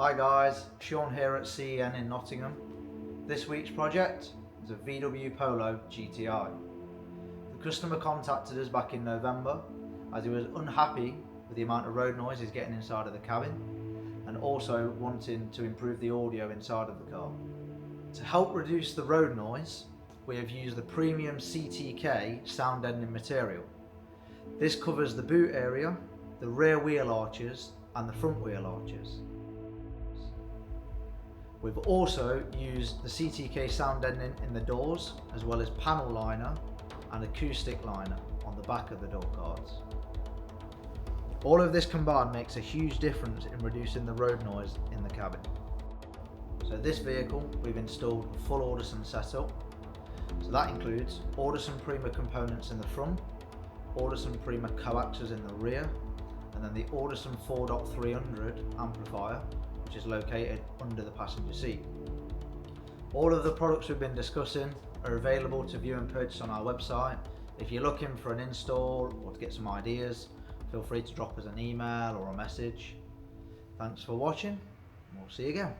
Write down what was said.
Hi guys, Sean here at CEN in Nottingham. This week's project is a VW Polo GTI. The customer contacted us back in November as he was unhappy with the amount of road noise he's getting inside of the cabin and also wanting to improve the audio inside of the car. To help reduce the road noise, we have used the premium CTK sound deadening material. This covers the boot area, the rear wheel arches and the front wheel arches. We've also used the CTK sound deadening in the doors, as well as panel liner and acoustic liner on the back of the door cards. All of this combined makes a huge difference in reducing the road noise in the cabin. So this vehicle, we've installed a full Audison setup. So that includes Audison Prima components in the front, Audison Prima coaxials in the rear, and then the Audison 4.300 amplifier, which is located under the passenger seat. All of the products we've been discussing are available to view and purchase on our website. If you're looking for an install or to get some ideas, feel free to drop us an email or a message. Thanks for watching, and we'll see you again.